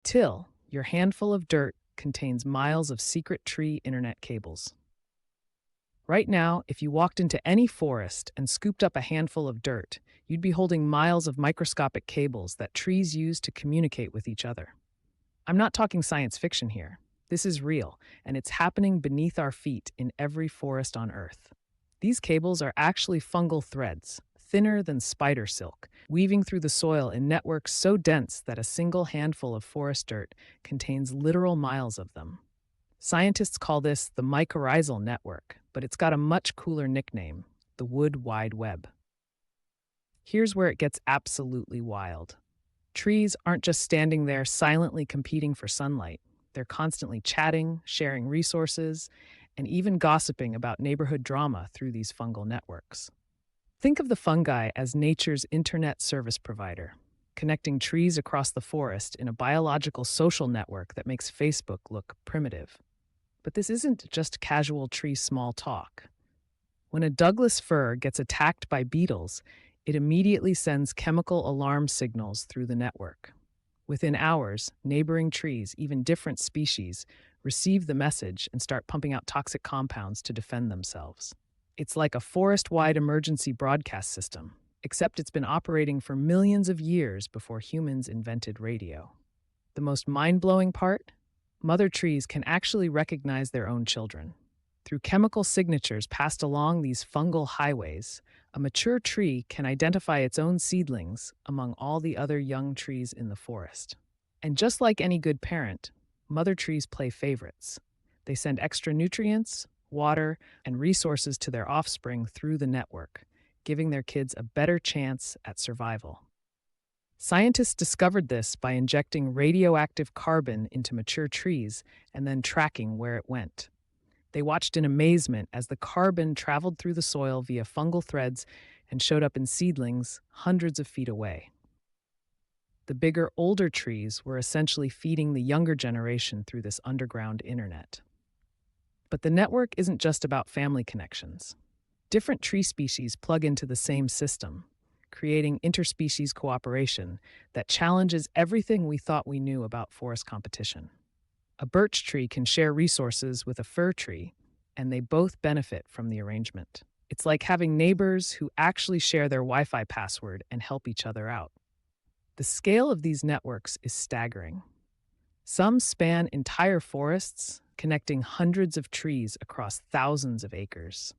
TIL, your handful of dirt, contains miles of secret tree internet cables. Right now, if you walked into any forest and scooped up a handful of dirt, you'd be holding miles of microscopic cables that trees use to communicate with each other. I'm not talking science fiction here. This is real, and it's happening beneath our feet in every forest on Earth. These cables are actually fungal threads, thinner than spider silk, weaving through the soil in networks so dense that a single handful of forest dirt contains literal miles of them. Scientists call this the mycorrhizal network, but it's got a much cooler nickname, the Wood Wide Web. Here's where it gets absolutely wild. Trees aren't just standing there silently competing for sunlight. They're constantly chatting, sharing resources, and even gossiping about neighborhood drama through these fungal networks. Think of the fungi as nature's internet service provider, connecting trees across the forest in a biological social network that makes Facebook look primitive. But this isn't just casual tree small talk. When a Douglas fir gets attacked by beetles, it immediately sends chemical alarm signals through the network. Within hours, neighboring trees, even different species, receive the message and start pumping out toxic compounds to defend themselves. It's like a forest-wide emergency broadcast system, except it's been operating for millions of years before humans invented radio. The most mind-blowing part? Mother trees can actually recognize their own children. Through chemical signatures passed along these fungal highways, a mature tree can identify its own seedlings among all the other young trees in the forest. And just like any good parent, mother trees play favorites. They send extra nutrients, water, and resources to their offspring through the network, giving their kids a better chance at survival. Scientists discovered this by injecting radioactive carbon into mature trees and then tracking where it went. They watched in amazement as the carbon traveled through the soil via fungal threads and showed up in seedlings hundreds of feet away. The bigger, older trees were essentially feeding the younger generation through this underground internet. But the network isn't just about family connections. Different tree species plug into the same system, creating interspecies cooperation that challenges everything we thought we knew about forest competition. A birch tree can share resources with a fir tree, and they both benefit from the arrangement. It's like having neighbors who actually share their Wi-Fi password and help each other out. The scale of these networks is staggering. Some span entire forests, connecting hundreds of trees across thousands of acres.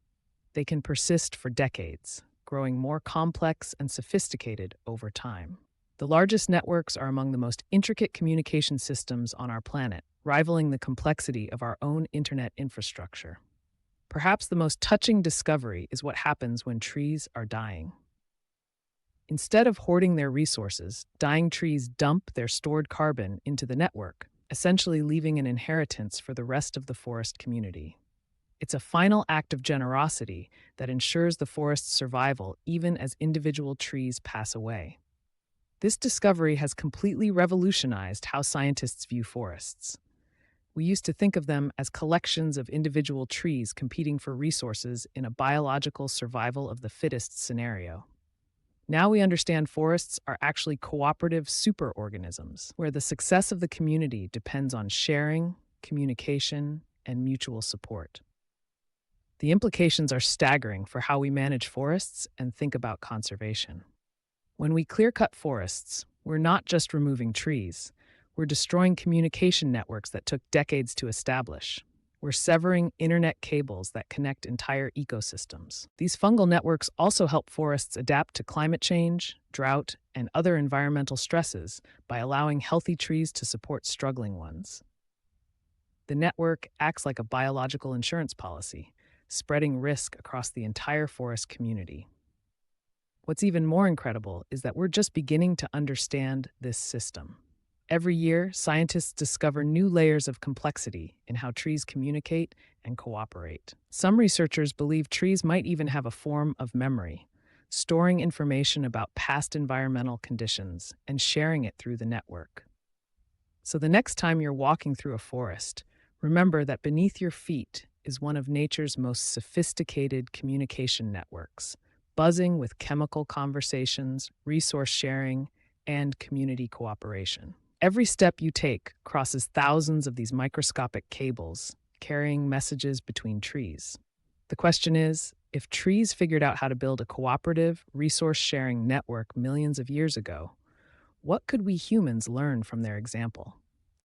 They can persist for decades, growing more complex and sophisticated over time. The largest networks are among the most intricate communication systems on our planet, rivaling the complexity of our own internet infrastructure. Perhaps the most touching discovery is what happens when trees are dying. Instead of hoarding their resources, dying trees dump their stored carbon into the network, essentially leaving an inheritance for the rest of the forest community. It's a final act of generosity that ensures the forest's survival even as individual trees pass away. This discovery has completely revolutionized how scientists view forests. We used to think of them as collections of individual trees competing for resources in a biological survival of the fittest scenario. Now we understand forests are actually cooperative superorganisms, where the success of the community depends on sharing, communication, and mutual support. The implications are staggering for how we manage forests and think about conservation. When we clear-cut forests, we're not just removing trees. We're destroying communication networks that took decades to establish. We're severing internet cables that connect entire ecosystems. These fungal networks also help forests adapt to climate change, drought, and other environmental stresses by allowing healthy trees to support struggling ones. The network acts like a biological insurance policy, spreading risk across the entire forest community. What's even more incredible is that we're just beginning to understand this system. Every year, scientists discover new layers of complexity in how trees communicate and cooperate. Some researchers believe trees might even have a form of memory, storing information about past environmental conditions and sharing it through the network. So the next time you're walking through a forest, remember that beneath your feet is one of nature's most sophisticated communication networks, buzzing with chemical conversations, resource sharing, and community cooperation. Every step you take crosses thousands of these microscopic cables, carrying messages between trees. The question is, if trees figured out how to build a cooperative, resource sharing network millions of years ago, what could we humans learn from their example?